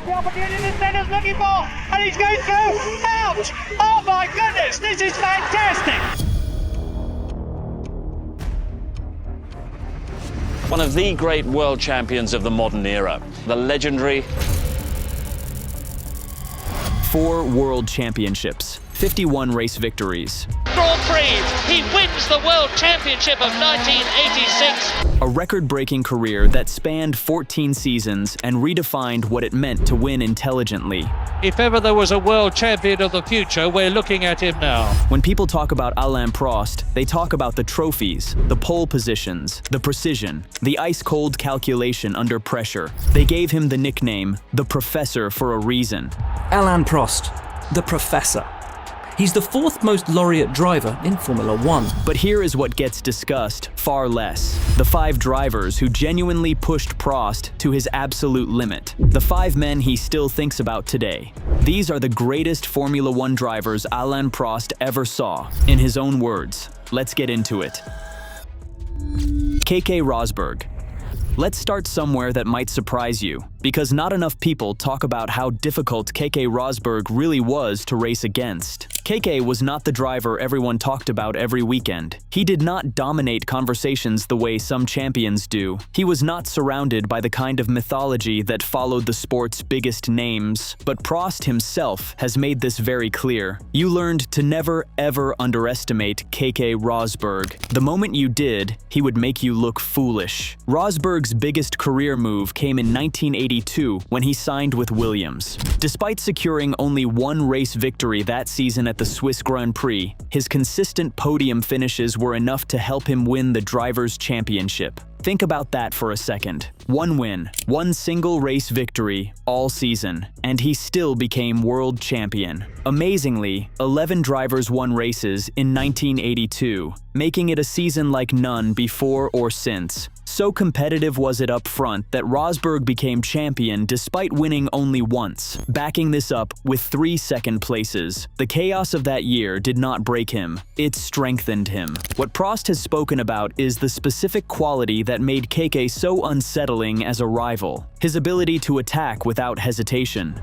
The opportunity the center's looking for, and he's going through. Ouch! Oh my goodness, this is fantastic! One of the great world champions of the modern era, the legendary 4 world championships, 51 race victories. Grand Prix, he wins the World Championship of 1986. A record-breaking career that spanned 14 seasons and redefined what it meant to win intelligently. If ever there was a world champion of the future, we're looking at him now. When people talk about Alain Prost, they talk about the trophies, the pole positions, the precision, the ice-cold calculation under pressure. They gave him the nickname, the Professor, for a reason. Alain Prost, the Professor. He's the 4th most laureate driver in Formula One. But here is what gets discussed far less. The 5 drivers who genuinely pushed Prost to his absolute limit. The 5 men he still thinks about today. These are the greatest Formula One drivers Alain Prost ever saw. In his own words, let's get into it. Keke Rosberg. Let's start somewhere that might surprise you, because not enough people talk about how difficult Keke Rosberg really was to race against. Keke was not the driver everyone talked about every weekend. He did not dominate conversations the way some champions do. He was not surrounded by the kind of mythology that followed the sport's biggest names. But Prost himself has made this very clear. You learned to never ever underestimate Keke Rosberg. The moment you did, he would make you look foolish. Rosberg's biggest career move came in 1982 when he signed with Williams. Despite securing only 1 race victory that season at the Swiss Grand Prix, his consistent podium finishes were enough to help him win the Drivers' Championship. Think about that for a second. 1 win, 1 single race victory, all season, and he still became world champion. Amazingly, 11 drivers won races in 1982, making it a season like none before or since. So competitive was it up front that Rosberg became champion despite winning only once, backing this up with 3 second places. The chaos of that year did not break him, it strengthened him. What Prost has spoken about is the specific quality that made Keke so unsettling as a rival, his ability to attack without hesitation.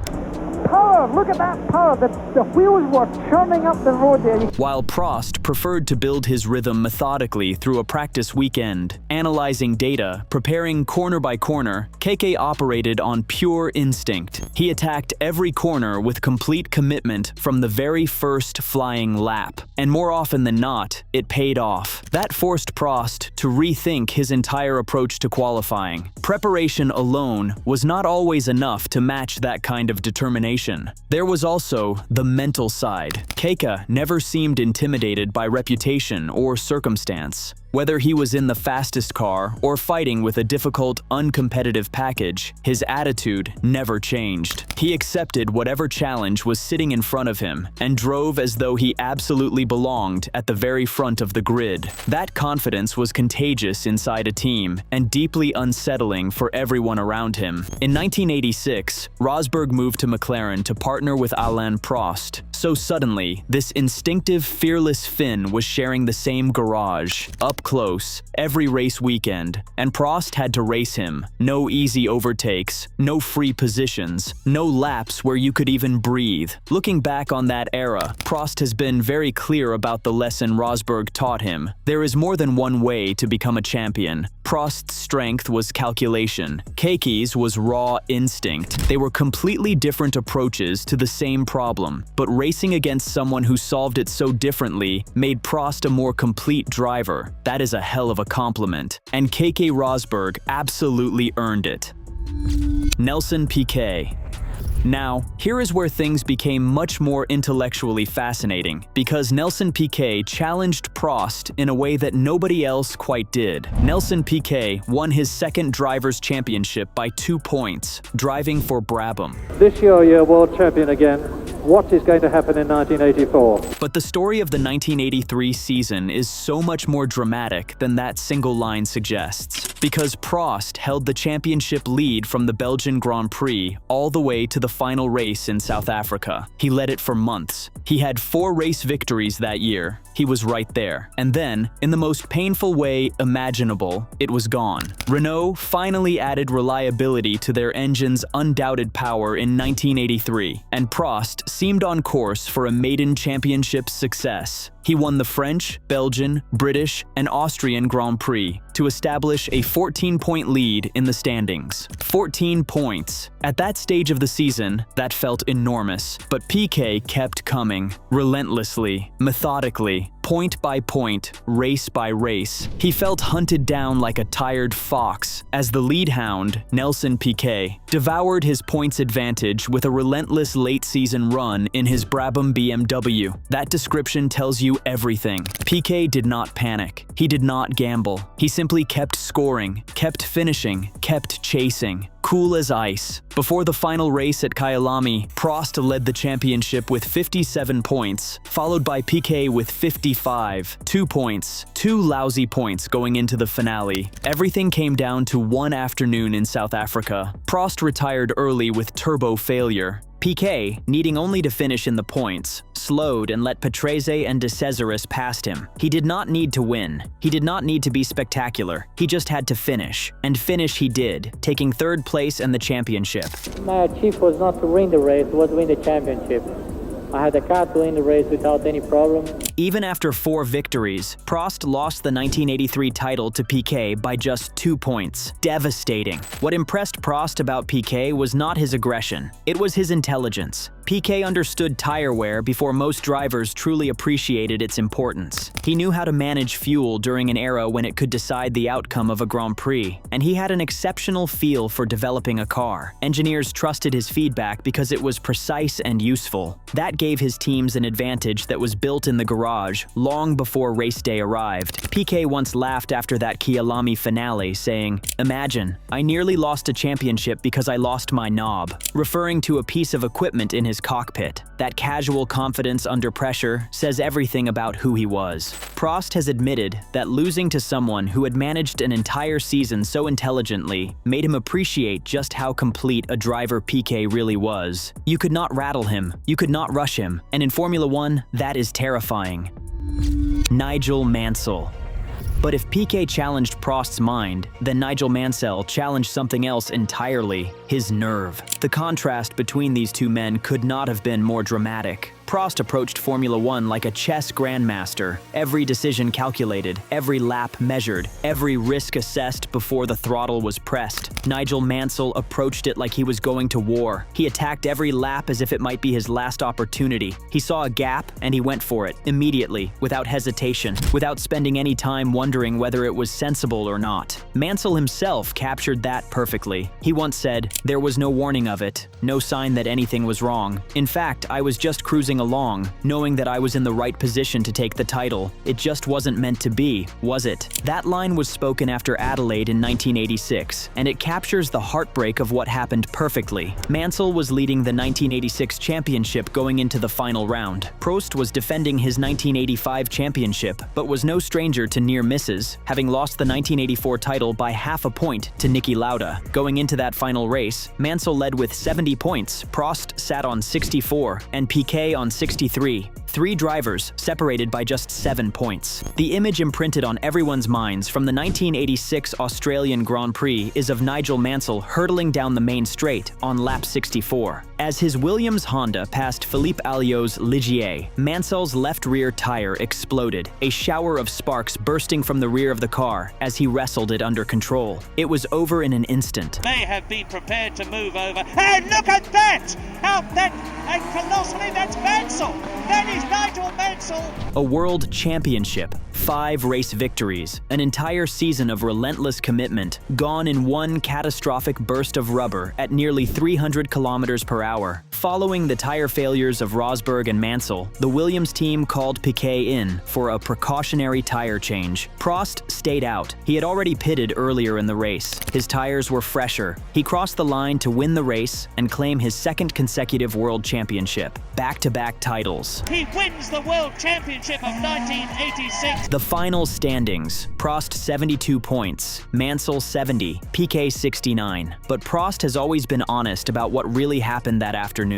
Power, look at that power, the wheels were churning up the road there. While Prost preferred to build his rhythm methodically through a practice weekend, analyzing data, preparing corner by corner, Keke operated on pure instinct. He attacked every corner with complete commitment from the very first flying lap. And more often than not, it paid off. That forced Prost to rethink his entire approach to qualifying. Preparation alone was not always enough to match that kind of determination. There was also the mental side. Keke never seemed intimidated by reputation or circumstance. Whether he was in the fastest car or fighting with a difficult, uncompetitive package, his attitude never changed. He accepted whatever challenge was sitting in front of him and drove as though he absolutely belonged at the very front of the grid. That confidence was contagious inside a team and deeply unsettling for everyone around him. In 1986, Rosberg moved to McLaren to partner with Alain Prost. So suddenly, this instinctive, fearless Finn was sharing the same garage, up close, every race weekend, and Prost had to race him. No easy overtakes, no free positions, no laps where you could even breathe. Looking back on that era, Prost has been very clear about the lesson Rosberg taught him. There is more than one way to become a champion. Prost's strength was calculation. Keke's was raw instinct. They were completely different approaches to the same problem, but racing against someone who solved it so differently made Prost a more complete driver. That is a hell of a compliment, and Keke Rosberg absolutely earned it. Nelson Piquet. Now, here is where things became much more intellectually fascinating, because Nelson Piquet challenged Prost in a way that nobody else quite did. Nelson Piquet won his 2nd Drivers' Championship by 2 points, driving for Brabham. This year you're world champion again. What is going to happen in 1984? But the story of the 1983 season is so much more dramatic than that single line suggests. Because Prost held the championship lead from the Belgian Grand Prix all the way to the final race in South Africa. He led it for months. He had 4 race victories that year. He was right there. And then, in the most painful way imaginable, it was gone. Renault finally added reliability to their engine's undoubted power in 1983, and Prost seemed on course for a maiden championship success. He won the French, Belgian, British, and Austrian Grand Prix to establish a 14-point lead in the standings. 14 points. At that stage of the season, that felt enormous, but Piquet kept coming, relentlessly, methodically, point by point, race by race. He felt hunted down like a tired fox as the lead hound, Nelson Piquet, devoured his points advantage with a relentless late-season run in his Brabham BMW. That description tells you everything. Piquet did not panic. He did not gamble. He simply kept scoring, kept finishing, kept chasing. Cool as ice. Before the final race at Kyalami, Prost led the championship with 57 points, followed by Piquet with 55. 2 points. 2 lousy points going into the finale. Everything came down to one afternoon in South Africa. Prost retired early with turbo failure. Piquet, needing only to finish in the points, slowed and let Patrese and De Cesaris past him. He did not need to win. He did not need to be spectacular. He just had to finish. And finish he did, taking 3rd place and the championship. My achieve was not to win the race, it was to win the championship. I had a car to win the race without any problem. Even after 4 victories, Prost lost the 1983 title to Piquet by just 2 points. Devastating. What impressed Prost about Piquet was not his aggression. It was his intelligence. Piquet understood tire wear before most drivers truly appreciated its importance. He knew how to manage fuel during an era when it could decide the outcome of a Grand Prix, and he had an exceptional feel for developing a car. Engineers trusted his feedback because it was precise and useful. That gave his teams an advantage that was built in the garage long before race day arrived. Piquet once laughed after that Kyalami finale, saying, "Imagine, I nearly lost a championship because I lost my knob," referring to a piece of equipment in his cockpit. That casual confidence under pressure says everything about who he was. Prost has admitted that losing to someone who had managed an entire season so intelligently made him appreciate just how complete a driver Piquet really was. You could not rattle him, you could not rush him, and in Formula One, that is terrifying. Nigel Mansell. But if Piquet challenged Prost's mind, then Nigel Mansell challenged something else entirely: his nerve. The contrast between these two men could not have been more dramatic. Prost approached Formula One like a chess grandmaster, every decision calculated, every lap measured, every risk assessed before the throttle was pressed. Nigel Mansell approached it like he was going to war. He attacked every lap as if it might be his last opportunity. He saw a gap and he went for it, immediately, without hesitation, without spending any time wondering whether it was sensible or not. Mansell himself captured that perfectly. He once said, "There was no warning of it, no sign that anything was wrong. In fact, I was just cruising along, knowing that I was in the right position to take the title. It just wasn't meant to be, was it?" That line was spoken after Adelaide in 1986, and it captures the heartbreak of what happened perfectly. Mansell was leading the 1986 championship going into the final round. Prost was defending his 1985 championship, but was no stranger to near misses, having lost the 1984 title by half a point to Niki Lauda. Going into that final race, Mansell led with 70 points, Prost sat on 64, and Piquet on 63. 3 drivers separated by just 7 points. The image imprinted on everyone's minds from the 1986 Australian Grand Prix is of Nigel Mansell hurtling down the main straight on lap 64. As his Williams Honda passed Philippe Alliot's Ligier, Mansell's left rear tire exploded, a shower of sparks bursting from the rear of the car as he wrestled it under control. It was over in an instant. May have been prepared to move over. And look at that! And colossally, that's Mansell! That is Nigel Mansell! A world championship, 5 race victories, an entire season of relentless commitment, gone in one catastrophic burst of rubber at nearly 300 kilometers per hour. Following the tire failures of Rosberg and Mansell, the Williams team called Piquet in for a precautionary tire change. Prost stayed out. He had already pitted earlier in the race. His tires were fresher. He crossed the line to win the race and claim his second consecutive world championship. Back-to-back titles. He wins the World Championship of 1986. The final standings: Prost 72 points, Mansell 70, Piquet 69. But Prost has always been honest about what really happened that afternoon.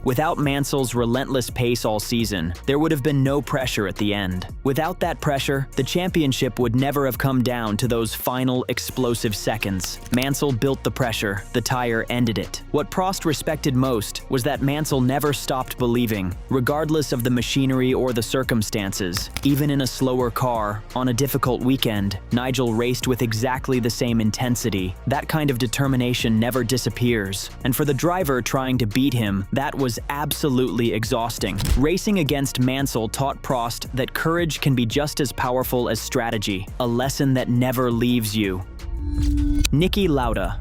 Without Mansell's relentless pace all season, there would have been no pressure at the end. Without that pressure, the championship would never have come down to those final explosive seconds. Mansell built the pressure, the tire ended it. What Prost respected most was that Mansell never stopped believing, regardless of the machinery or the circumstances. Even in a slower car, on a difficult weekend, Nigel raced with exactly the same intensity. That kind of determination never disappears. And for the driver trying to beat him, that was absolutely exhausting. Racing against Mansell taught Prost that courage can be just as powerful as strategy, a lesson that never leaves you. Niki Lauda.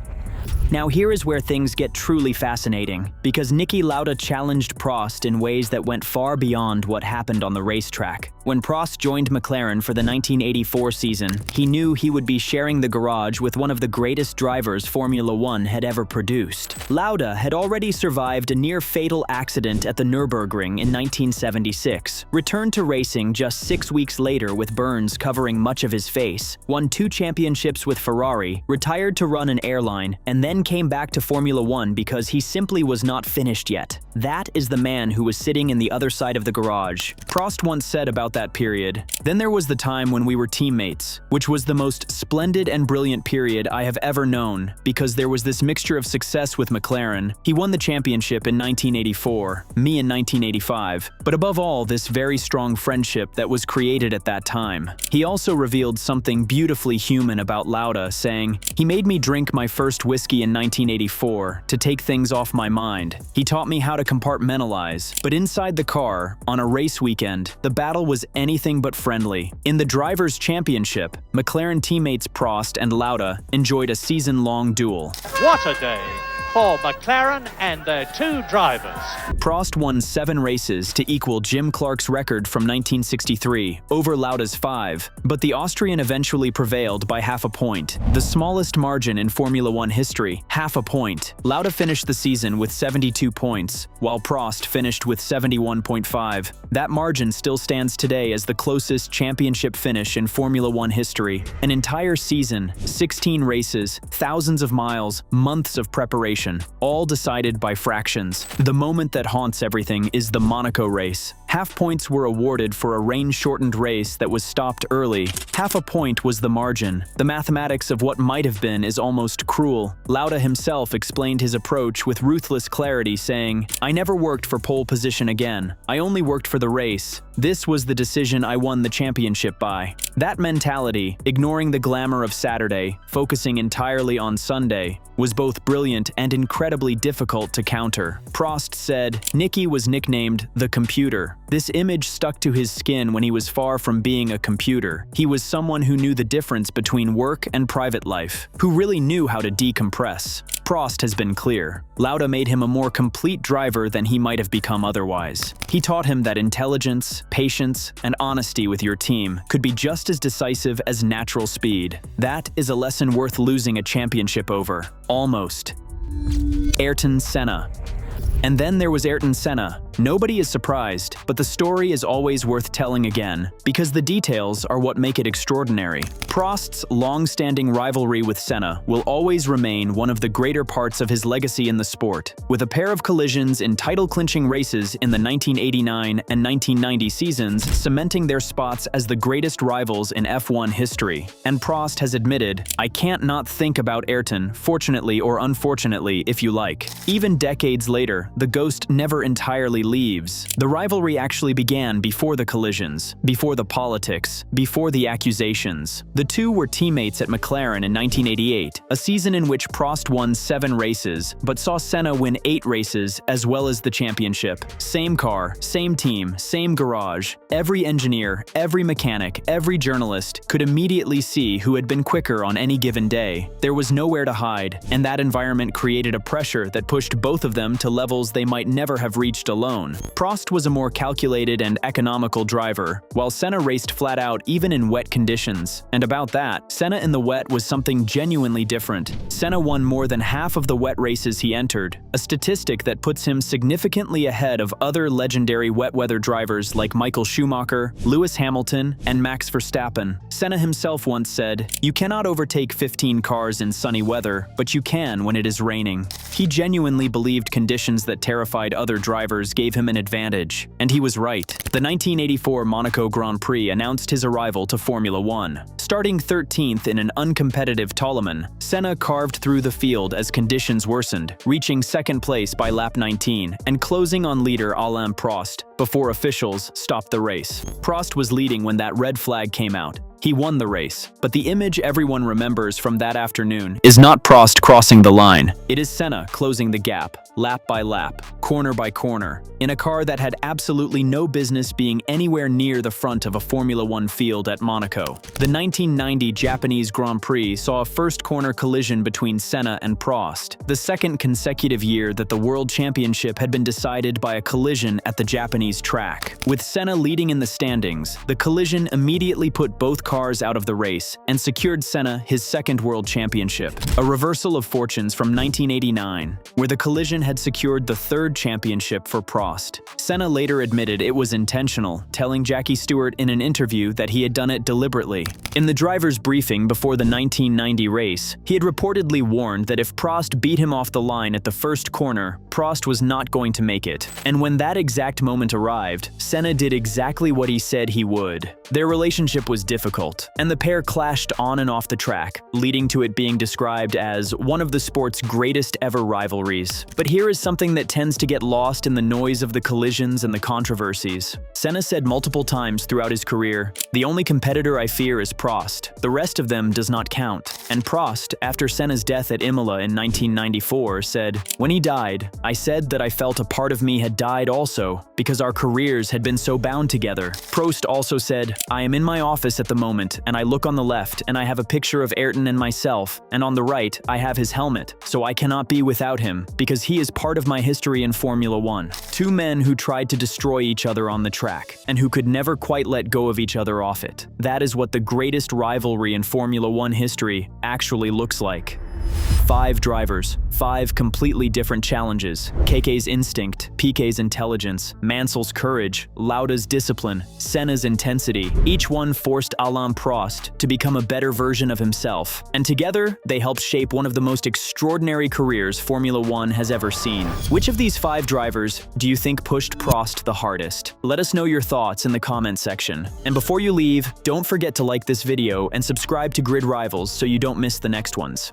Now here is where things get truly fascinating, because Niki Lauda challenged Prost in ways that went far beyond what happened on the racetrack. When Prost joined McLaren for the 1984 season, he knew he would be sharing the garage with one of the greatest drivers Formula One had ever produced. Lauda had already survived a near-fatal accident at the Nürburgring in 1976, returned to racing just 6 weeks later with burns covering much of his face, won 2 championships with Ferrari, retired to run an airline, and then came back to Formula One because he simply was not finished yet. That is the man who was sitting in the other side of the garage. Prost once said about that period, "Then there was the time when we were teammates, which was the most splendid and brilliant period I have ever known, because there was this mixture of success with McLaren. He won the championship in 1984, me in 1985, but above all, this very strong friendship that was created at that time." He also revealed something beautifully human about Lauda, saying, "He made me drink my first whiskey in 1984 to take things off my mind. He taught me how to compartmentalize, but inside the car, on a race weekend, the battle was anything but friendly." In the Drivers' Championship, McLaren teammates Prost and Lauda enjoyed a season-long duel. What a day for McLaren and their 2 drivers. Prost won 7 races to equal Jim Clark's record from 1963, over Lauda's 5, but the Austrian eventually prevailed by half a point. The smallest margin in Formula One history, half a point. Lauda finished the season with 72 points, while Prost finished with 71.5. That margin still stands today as the closest championship finish in Formula One history. An entire season, 16 races, thousands of miles, months of preparation, all decided by fractions. The moment that haunts everything is the Monaco race. Half points were awarded for a rain-shortened race that was stopped early. Half a point was the margin. The mathematics of what might have been is almost cruel. Lauda himself explained his approach with ruthless clarity, saying, "I never worked for pole position again. I only worked for the race. This was the decision I won the championship by." That mentality, ignoring the glamour of Saturday, focusing entirely on Sunday, was both brilliant and incredibly difficult to counter. Prost said, "Niki was nicknamed the computer." This image stuck to his skin when he was far from being a computer. He was someone who knew the difference between work and private life, who really knew how to decompress. Prost has been clear. Lauda made him a more complete driver than he might have become otherwise. He taught him that intelligence, patience, and honesty with your team could be just as decisive as natural speed. That is a lesson worth losing a championship over. Almost. Ayrton Senna. And then there was Ayrton Senna. Nobody is surprised, but the story is always worth telling again, because the details are what make it extraordinary. Prost's long-standing rivalry with Senna will always remain one of the greater parts of his legacy in the sport, with a pair of collisions in title-clinching races in the 1989 and 1990 seasons cementing their spots as the greatest rivals in F1 history. And Prost has admitted, "I can't not think about Ayrton, fortunately or unfortunately, if you like." Even decades later, the ghost never entirely leaves. The rivalry actually began before the collisions, before the politics, before the accusations. The two were teammates at McLaren in 1988, a season in which Prost won 7 races, but saw Senna win 8 races as well as the championship. Same car, same team, same garage. Every engineer, every mechanic, every journalist could immediately see who had been quicker on any given day. There was nowhere to hide, and that environment created a pressure that pushed both of them to levels they might never have reached alone. Prost was a more calculated and economical driver, while Senna raced flat out even in wet conditions. And about that, Senna in the wet was something genuinely different. Senna won more than half of the wet races he entered, a statistic that puts him significantly ahead of other legendary wet weather drivers like Michael Schumacher, Lewis Hamilton, and Max Verstappen. Senna himself once said, "You cannot overtake 15 cars in sunny weather, but you can when it is raining." He genuinely believed conditions that terrified other drivers gave him an advantage, and he was right. The 1984 Monaco Grand Prix announced his arrival to Formula One. Starting 13th in an uncompetitive Toleman, Senna carved through the field as conditions worsened, reaching second place by lap 19 and closing on leader Alain Prost before officials stopped the race. Prost was leading when that red flag came out. He won the race, but the image everyone remembers from that afternoon is not Prost crossing the line. It is Senna closing the gap, lap by lap, corner by corner, in a car that had absolutely no business being anywhere near the front of a Formula One field at Monaco. The 1990 Japanese Grand Prix saw a first corner collision between Senna and Prost, the second consecutive year that the World Championship had been decided by a collision at the Japanese track. With Senna leading in the standings, the collision immediately put both cars out of the race and secured Senna his second world championship. A reversal of fortunes from 1989, where the collision had secured the third championship for Prost. Senna later admitted it was intentional, telling Jackie Stewart in an interview that he had done it deliberately. In the driver's briefing before the 1990 race, he had reportedly warned that if Prost beat him off the line at the first corner, Prost was not going to make it. And when that exact moment arrived, Senna did exactly what he said he would. Their relationship was difficult, and the pair clashed on and off the track, leading to it being described as one of the sport's greatest ever rivalries. But here is something that tends to get lost in the noise of the collisions and the controversies. Senna said multiple times throughout his career, "The only competitor I fear is Prost. The rest of them does not count." And Prost, after Senna's death at Imola in 1994, said, "When he died, I said that I felt a part of me had died also, because our careers had been so bound together." Prost also said, "I am in my office at the moment, and I look on the left, and I have a picture of Ayrton and myself, and on the right, I have his helmet, so I cannot be without him, because he is part of my history in Formula One." Two men who tried to destroy each other on the track, and who could never quite let go of each other off it. That is what the greatest rivalry in Formula One history actually looks like. 5 drivers, 5 completely different challenges. KK's instinct, Piquet's intelligence, Mansell's courage, Lauda's discipline, Senna's intensity. Each one forced Alain Prost to become a better version of himself. And together, they helped shape one of the most extraordinary careers Formula One has ever seen. Which of these 5 drivers do you think pushed Prost the hardest? Let us know your thoughts in the comment section. And before you leave, don't forget to like this video and subscribe to Grid Rivals so you don't miss the next ones.